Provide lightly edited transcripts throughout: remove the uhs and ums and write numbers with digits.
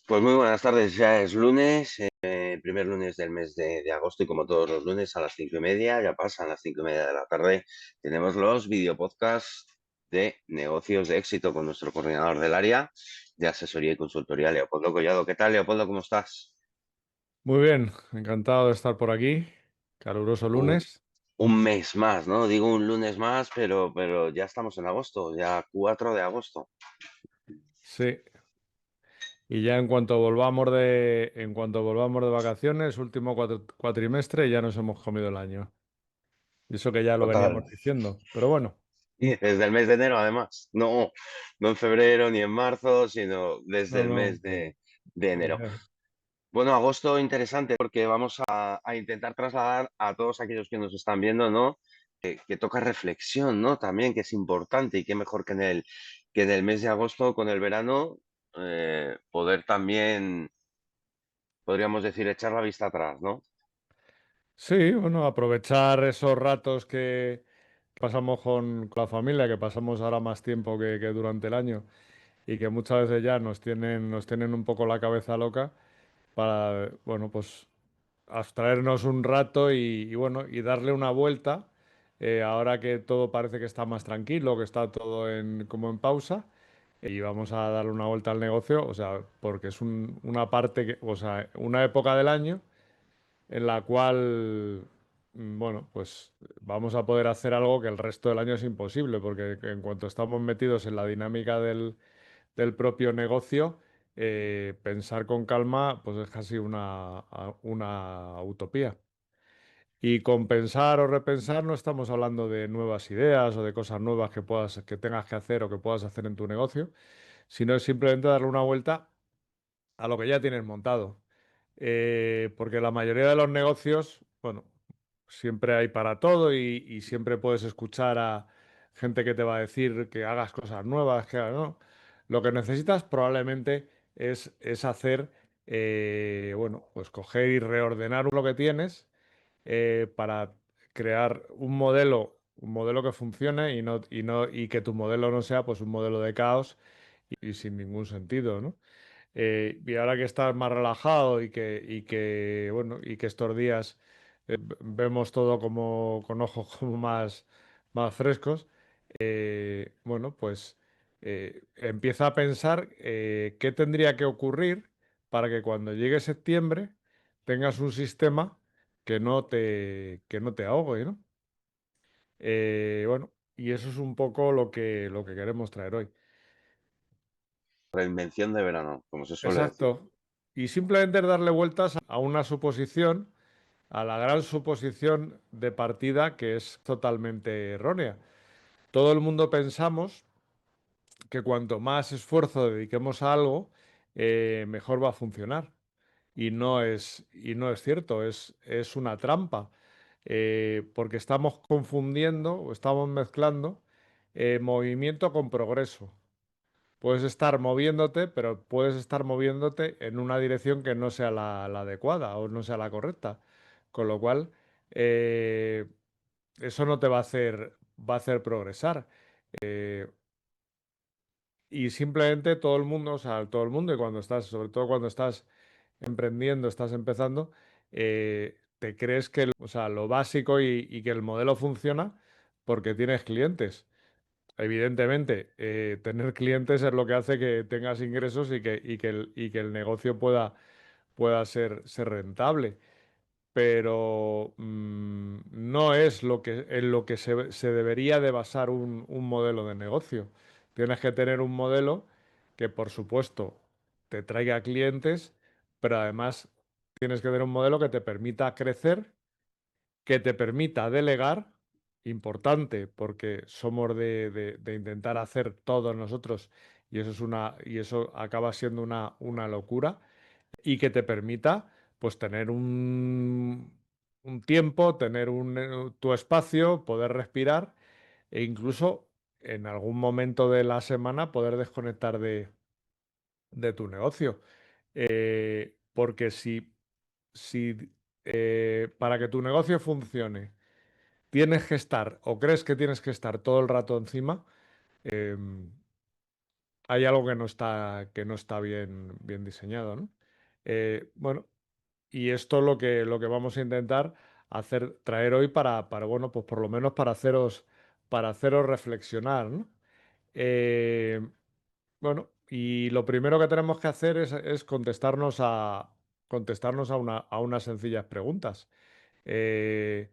Pues muy buenas tardes, ya es lunes, primer lunes del mes de agosto y como todos los lunes a las 5:30, ya pasan las 5:30 de la tarde, tenemos los videopodcasts de negocios de éxito con nuestro coordinador del área de asesoría y consultoría, Leopoldo Collado. ¿Qué tal, Leopoldo? ¿Cómo estás? Muy bien, encantado de estar por aquí. Caluroso Un, lunes. un mes más, ¿no? Digo un lunes más, pero ya estamos en agosto, ya 4 de agosto. Sí. Y ya en cuanto volvamos de vacaciones, último cuatrimestre, ya nos hemos comido el año. Y eso que ya lo Total. veníamos diciendo. Pero bueno, Y desde el mes de enero, además. No en febrero ni en marzo, sino desde no, el no. mes de enero. Ya. Bueno, agosto interesante porque vamos a intentar trasladar a todos aquellos que nos están viendo, ¿no? Que toca reflexión, ¿no? También, que es importante y qué mejor que en el mes de agosto con el verano poder también, podríamos decir, echar la vista atrás, ¿no? Sí, bueno, aprovechar esos ratos que pasamos con la familia, que pasamos ahora más tiempo que durante el año y que muchas veces ya nos tienen un poco la cabeza loca para, bueno, pues abstraernos un rato y bueno, y darle una vuelta, ahora que todo parece que está más tranquilo, que está todo como en pausa, y vamos a darle una vuelta al negocio, o sea, porque es una parte, o sea, una época del año en la cual, bueno, pues vamos a poder hacer algo que el resto del año es imposible, porque en cuanto estamos metidos en la dinámica del propio negocio, pensar con calma, pues es casi una utopía. Y con pensar o repensar no estamos hablando de nuevas ideas o de cosas nuevas que tengas que hacer o que puedas hacer en tu negocio, sino es simplemente darle una vuelta a lo que ya tienes montado. Porque la mayoría de los negocios, bueno, siempre hay para todo y siempre puedes escuchar a gente que te va a decir que hagas cosas nuevas, que no. Lo que necesitas probablemente es hacer, bueno, pues coger y reordenar lo que tienes, para crear un modelo que funcione y que tu modelo no sea pues un modelo de caos y sin ningún sentido, ¿no? Y ahora que estás más relajado y que estos días, vemos todo como con ojos como más frescos, bueno, pues empieza a pensar, qué tendría que ocurrir para que cuando llegue septiembre tengas un sistema que no te ahogue, ¿no? Bueno, y eso es un poco lo que queremos traer hoy. Reinvención de verano, como se suele decir. Exacto. Y simplemente es darle vueltas a una suposición, a la gran suposición de partida que es totalmente errónea. Todo el mundo pensamos que cuanto más esfuerzo dediquemos a algo, mejor va a funcionar. Y no es cierto, es una trampa, porque estamos confundiendo o estamos mezclando, movimiento con progreso. Puedes estar moviéndote, pero puedes estar moviéndote en una dirección que no sea la adecuada o no sea la correcta. Con lo cual, eh, eso no te va a hacer progresar. Eh, y simplemente todo el mundo, o sea, todo el mundo, y sobre todo cuando estás emprendiendo, estás empezando, te crees que, o sea, lo básico y que el modelo funciona porque tienes clientes. Evidentemente, tener clientes es lo que hace que tengas ingresos y que el negocio pueda ser rentable. Pero no es en lo que se debería de basar un modelo de negocio. Tienes que tener un modelo que, por supuesto, te traiga clientes, pero además tienes que tener un modelo que te permita crecer, que te permita delegar, importante, porque somos de intentar hacer todos nosotros y eso acaba siendo una locura, y que te permita pues tener un tiempo, tener tu espacio, poder respirar e incluso en algún momento de la semana poder desconectar de tu negocio. Porque si para que tu negocio funcione tienes que estar o crees que tienes que estar todo el rato encima, em, hay algo que no está bien diseñado, ¿no? Bueno, y esto es lo que vamos a intentar traer hoy bueno, pues por lo menos para haceros reflexionar, ¿no? Eh, bueno, y lo primero que tenemos que hacer es contestarnos a unas sencillas preguntas. Eh,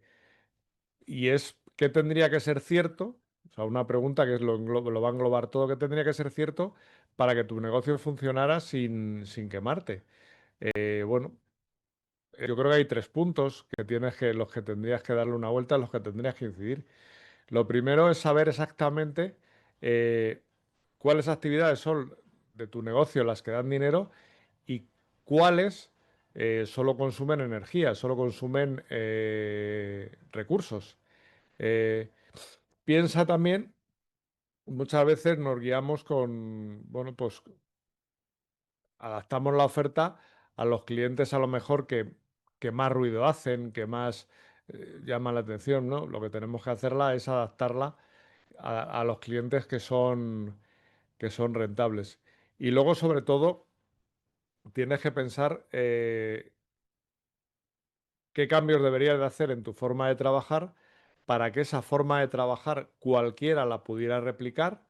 y es, ¿qué tendría que ser cierto? O sea, una pregunta que lo va a englobar todo, ¿qué tendría que ser cierto para que tu negocio funcionara sin quemarte? Bueno, yo creo que hay tres puntos los que tendrías que darle una vuelta, en los que tendrías que incidir. Lo primero es saber exactamente eh, cuáles actividades son de tu negocio las que dan dinero y cuáles solo consumen energía, solo consumen recursos. Eh, Piensa también, muchas veces nos guiamos bueno, pues adaptamos la oferta a los clientes a lo mejor que más ruido hacen, que más llaman la atención, ¿no? Lo que tenemos que hacerla es adaptarla a los clientes que son rentables. Y luego, sobre todo, tienes que pensar qué cambios deberías de hacer en tu forma de trabajar para que esa forma de trabajar cualquiera la pudiera replicar,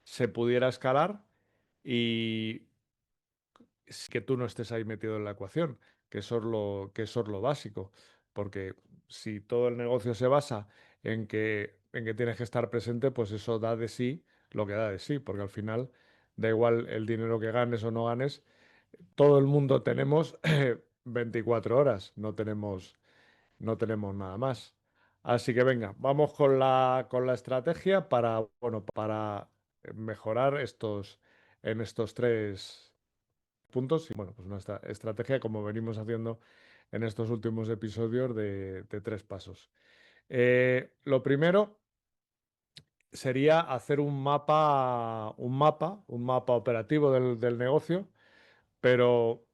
se pudiera escalar y que tú no estés ahí metido en la ecuación, que eso es lo básico. Porque si todo el negocio se basa en que tienes que estar presente, pues eso da de sí lo que da de sí, porque al final da igual el dinero que ganes o no ganes, todo el mundo tenemos 24 horas, no tenemos nada más. Así que venga, vamos con la estrategia para, bueno, para mejorar en estos tres puntos. Y bueno, pues una estrategia como venimos haciendo en estos últimos episodios de tres pasos. Lo primero sería hacer un mapa operativo del negocio, pero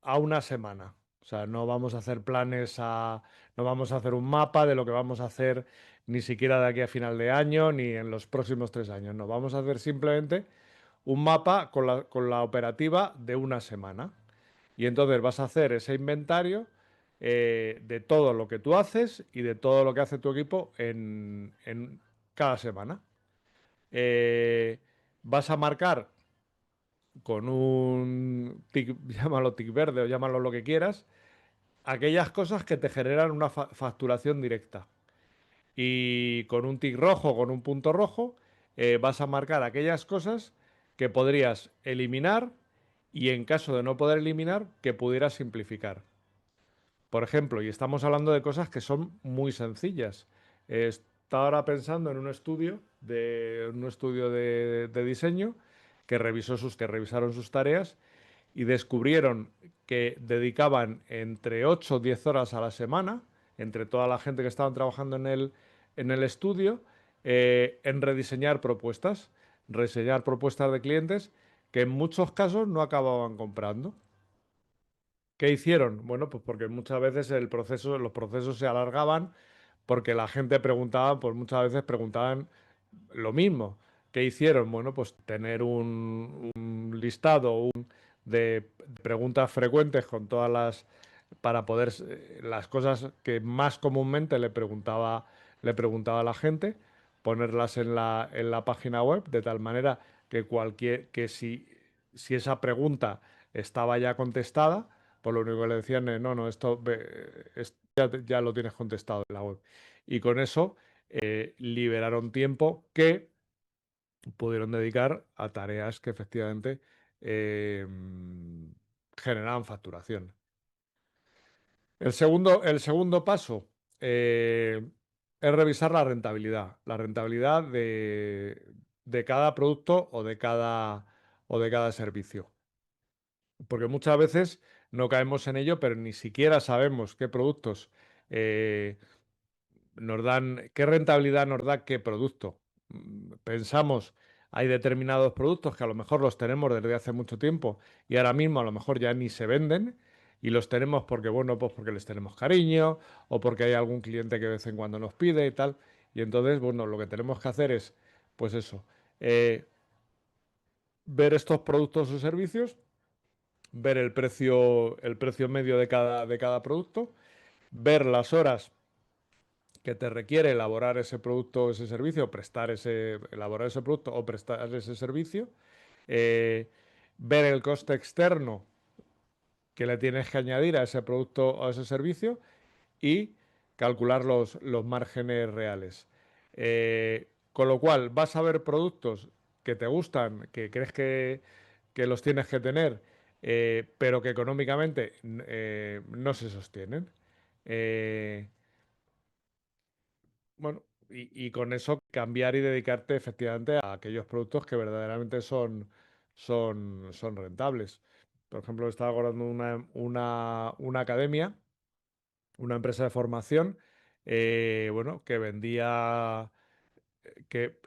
a una semana. O sea, no vamos a hacer no vamos a hacer un mapa de lo que vamos a hacer ni siquiera de aquí a final de año ni en los próximos 3 años. No, vamos a hacer simplemente un mapa con la operativa de una semana. Y entonces vas a hacer ese inventario de todo lo que tú haces y de todo lo que hace tu equipo en cada semana. Eh, Vas a marcar con un tic, llámalo tic verde o llámalo lo que quieras, aquellas cosas que te generan una facturación directa. Y con un tic rojo, con un punto rojo, vas a marcar aquellas cosas que podrías eliminar y en caso de no poder eliminar, que pudieras simplificar. Por ejemplo, y estamos hablando de cosas que son muy sencillas. Estaba ahora pensando en un estudio de diseño que revisaron sus tareas y descubrieron que dedicaban entre 8 o 10 horas a la semana, entre toda la gente que estaban trabajando en el estudio, en rediseñar propuestas de clientes que en muchos casos no acababan comprando. ¿Qué hicieron? Bueno, pues porque muchas veces los procesos se alargaban porque la gente preguntaba, pues muchas veces preguntaban lo mismo. ¿Qué hicieron? Bueno, pues tener un listado de preguntas frecuentes con todas para poder, las cosas que más comúnmente le preguntaba a la gente, ponerlas en la página web, de tal manera que si esa pregunta estaba ya contestada, pues lo único que le decían es, no, no, ya lo tienes contestado en la web. Y con eso liberaron tiempo que pudieron dedicar a tareas que efectivamente eh, generaban facturación. El segundo paso es revisar la rentabilidad de cada producto o de cada servicio. Porque muchas veces no caemos en ello, pero ni siquiera sabemos qué productos eh, qué rentabilidad nos da qué producto. Pensamos, hay determinados productos que a lo mejor los tenemos desde hace mucho tiempo y ahora mismo a lo mejor ya ni se venden y los tenemos porque, bueno, pues porque les tenemos cariño o porque hay algún cliente que de vez en cuando nos pide y tal. Y entonces, bueno, lo que tenemos que hacer es, pues eso, eh, ver estos productos o servicios, ver el precio medio de cada producto, ver las horas que te requiere elaborar ese producto o ese servicio, elaborar ese producto o prestar ese servicio, eh, ver el coste externo que le tienes que añadir a ese producto o a ese servicio y calcular los márgenes reales. Con lo cual, vas a ver productos que te gustan, que crees que los tienes que tener, pero que económicamente no se sostienen. Eh, bueno, y con eso cambiar y dedicarte efectivamente a aquellos productos que verdaderamente son rentables. Por ejemplo, estaba acordando una academia, una empresa de formación, bueno, que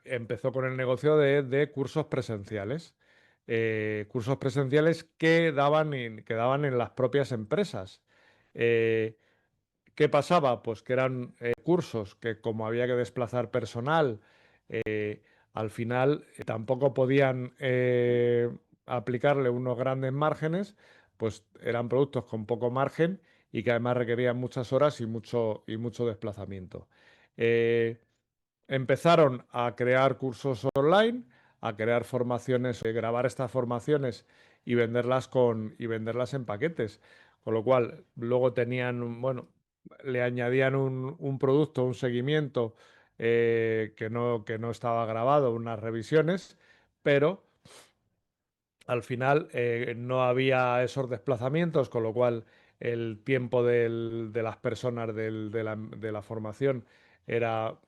empezó con el negocio de cursos presenciales. Cursos presenciales que daban en las propias empresas. Eh, ¿Qué pasaba? Pues que eran cursos que como había que desplazar personal, al final tampoco podían aplicarle unos grandes márgenes, pues eran productos con poco margen y que además requerían muchas horas y mucho desplazamiento. Eh, Empezaron a crear cursos online, a crear formaciones, grabar estas formaciones y venderlas en paquetes. Con lo cual, luego bueno, le añadían un producto, un seguimiento que no estaba grabado, unas revisiones, pero al final no había esos desplazamientos, con lo cual el tiempo de las personas de la formación era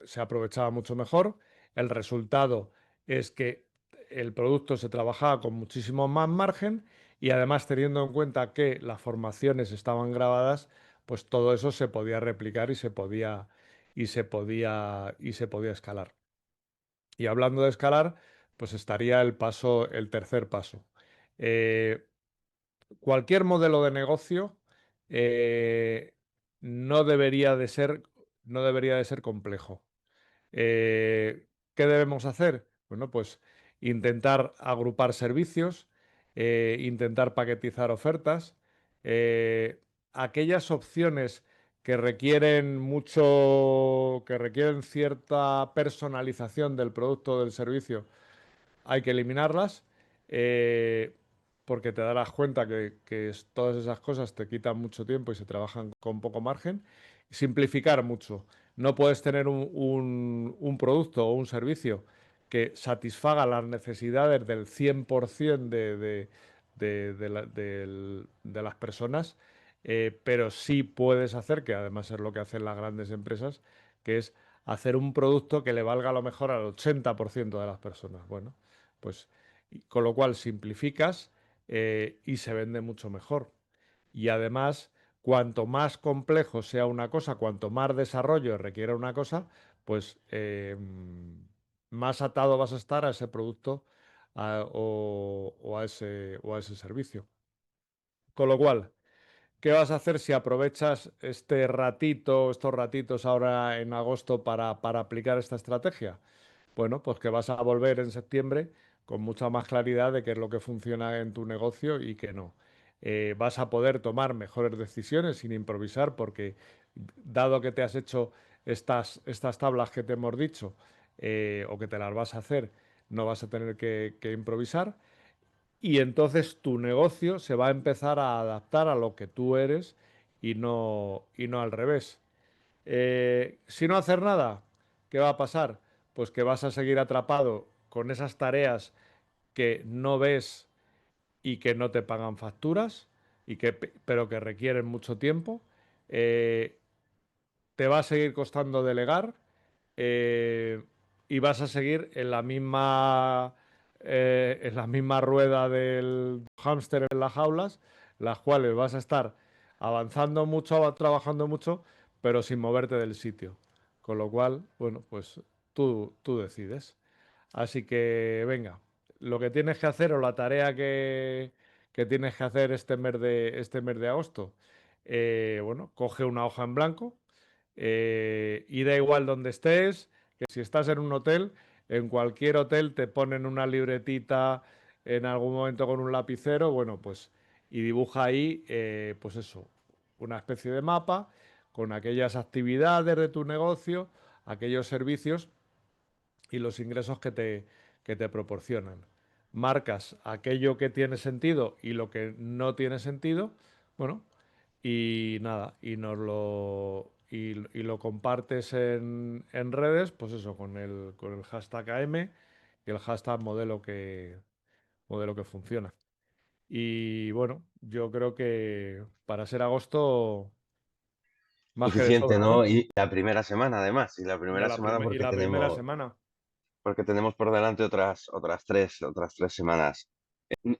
se aprovechaba mucho mejor. El resultado es que el producto se trabajaba con muchísimo más margen y además teniendo en cuenta que las formaciones estaban grabadas, pues todo eso se podía replicar y se podía escalar. Y hablando de escalar, pues estaría el tercer paso. Eh, Cualquier modelo de negocio eh, no debería de ser, no debería de ser complejo. ¿Qué debemos hacer? Bueno, pues intentar agrupar servicios, intentar paquetizar ofertas, eh, aquellas opciones que requieren cierta personalización del producto o del servicio, hay que eliminarlas, eh, porque te darás cuenta todas esas cosas te quitan mucho tiempo y se trabajan con poco margen. Simplificar mucho. No puedes tener un producto o un servicio que satisfaga las necesidades del 100% de las personas, pero sí puedes hacer, que además es lo que hacen las grandes empresas, que es hacer un producto que le valga a lo mejor al 80% de las personas. Bueno, pues con lo cual simplificas y se vende mucho mejor. Y además, cuanto más complejo sea una cosa, cuanto más desarrollo requiera una cosa, pues más atado vas a estar a ese producto o a ese servicio. Con lo cual, ¿qué vas a hacer si aprovechas estos ratitos ahora en agosto para aplicar esta estrategia? Bueno, pues que vas a volver en septiembre con mucha más claridad de qué es lo que funciona en tu negocio y qué no. Vas a poder tomar mejores decisiones sin improvisar porque dado que te has hecho estas tablas que te hemos dicho o que te las vas a hacer, no vas a tener que improvisar y entonces tu negocio se va a empezar a adaptar a lo que tú eres y no al revés. Si no hacer nada, ¿qué va a pasar? Pues que vas a seguir atrapado con esas tareas que no ves y que no te pagan facturas, pero que requieren mucho tiempo. Eh, Te va a seguir costando delegar eh, y vas a seguir en la misma rueda del hámster en las jaulas, las cuales vas a estar avanzando mucho, trabajando mucho, pero sin moverte del sitio. Con lo cual, bueno, pues tú decides. Así que venga, lo que tienes que hacer o la tarea que tienes que hacer este mes de agosto, bueno, coge una hoja en blanco y da igual donde estés, que si estás en un hotel, en cualquier hotel te ponen una libretita en algún momento con un lapicero, bueno, pues, y dibuja ahí, pues eso, una especie de mapa con aquellas actividades de tu negocio, aquellos servicios y los ingresos que te proporcionan. Marcas aquello que tiene sentido y lo que no tiene sentido, bueno, y nada, y lo compartes en redes, pues eso, con el hashtag AM y el hashtag modelo que funciona. Y bueno, yo creo que para ser agosto, más que de Suficiente, sobra, ¿no? ¿no? Y la primera semana, además, y la primera semana Y la primera semana. porque tenemos por delante otras tres semanas.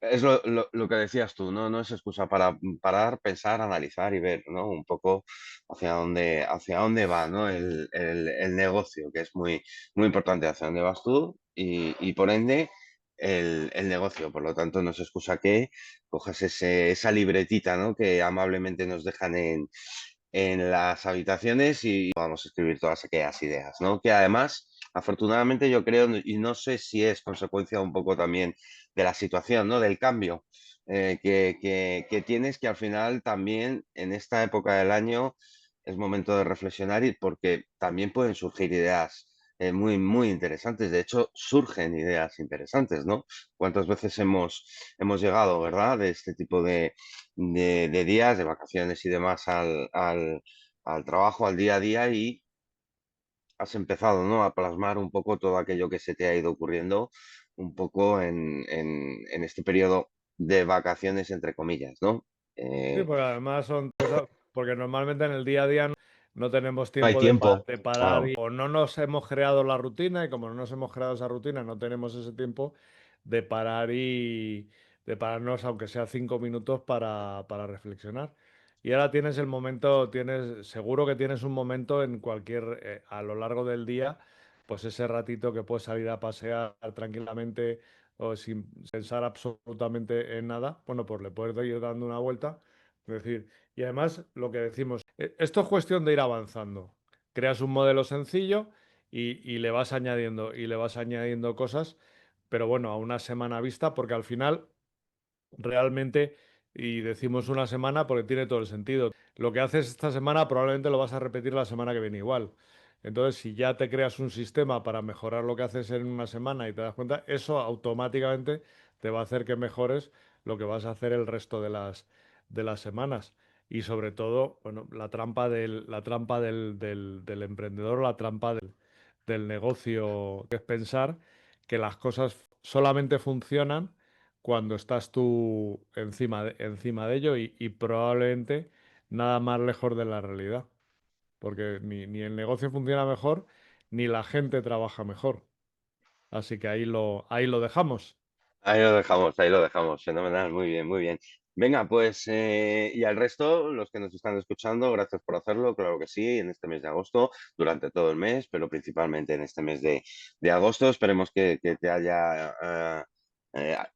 Es lo que decías tú, ¿no? No es excusa para parar, pensar, analizar y ver, ¿no? Un poco hacia dónde va, ¿no? El negocio, que es muy, muy importante, hacia dónde vas tú y por ende el negocio. Por lo tanto, no es excusa que cojas esa libretita, ¿no? Que amablemente nos dejan en las habitaciones y podamos escribir todas aquellas ideas, ¿no? Que además, afortunadamente yo creo, y no sé si es consecuencia un poco también de la situación, ¿no? Del cambio que tienes, que al final también en esta época del año es momento de reflexionar y porque también pueden surgir ideas muy, muy interesantes. De hecho, surgen ideas interesantes, ¿no? ¿Cuántas veces hemos llegado, verdad? De este tipo de días, de vacaciones y demás al trabajo, al día a día y has empezado, ¿no? A plasmar un poco todo aquello que se te ha ido ocurriendo un poco en este periodo de vacaciones, entre comillas, ¿no? Sí, Eh, porque además son cosas, porque normalmente en el día a día no tenemos no hay tiempo tiempo, de parar claro. o no nos hemos creado la rutina y como no nos hemos creado esa rutina no tenemos ese tiempo de parar y de pararnos aunque sea 5 minutos para reflexionar. Y ahora tienes el momento, seguro que tienes un momento en a lo largo del día, pues ese ratito que puedes salir a pasear tranquilamente o sin pensar absolutamente en nada, bueno, pues le puedes ir dando una vuelta. Es decir, y además lo que decimos, esto es cuestión de ir avanzando. Creas un modelo sencillo y y le vas añadiendo cosas, pero bueno, a una semana vista, porque al final realmente, y decimos una semana porque tiene todo el sentido. Lo que haces esta semana probablemente lo vas a repetir la semana que viene igual. Entonces, si ya te creas un sistema para mejorar lo que haces en una semana y te das cuenta, eso automáticamente te va a hacer que mejores lo que vas a hacer el resto de las semanas. Y sobre todo, bueno, la trampa del emprendedor, la trampa del negocio, que es pensar que las cosas solamente funcionan cuando estás tú encima de ello y probablemente nada más lejos de la realidad, porque ni el negocio funciona mejor, ni la gente trabaja mejor. Así que ahí lo dejamos. Ahí lo dejamos, fenomenal, muy bien, muy bien. Venga, pues, y al resto, los que nos están escuchando, gracias por hacerlo, claro que sí, en este mes de agosto, durante todo el mes, pero principalmente en este mes de agosto. Esperemos que te haya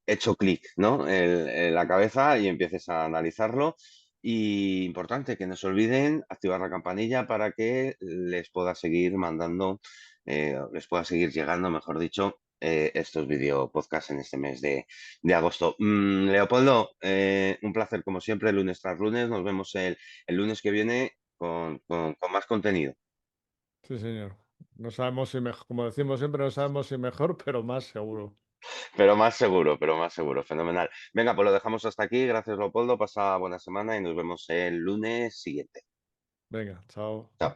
hecho clic, ¿no? La cabeza y empieces a analizarlo. Y importante, que no se olviden activar la campanilla para que les pueda seguir mandando, les pueda seguir llegando, mejor dicho, estos video podcasts en este mes de agosto. Leopoldo, un placer como siempre, lunes tras lunes. Nos vemos el lunes que viene con más contenido, Sí, señor. No sabemos si mejor, como decimos siempre, no sabemos si mejor, pero más seguro. pero más seguro, fenomenal. Venga, pues lo dejamos hasta aquí. Gracias, Leopoldo. Pasa buena semana y nos vemos el lunes siguiente. Venga, chao. Chao.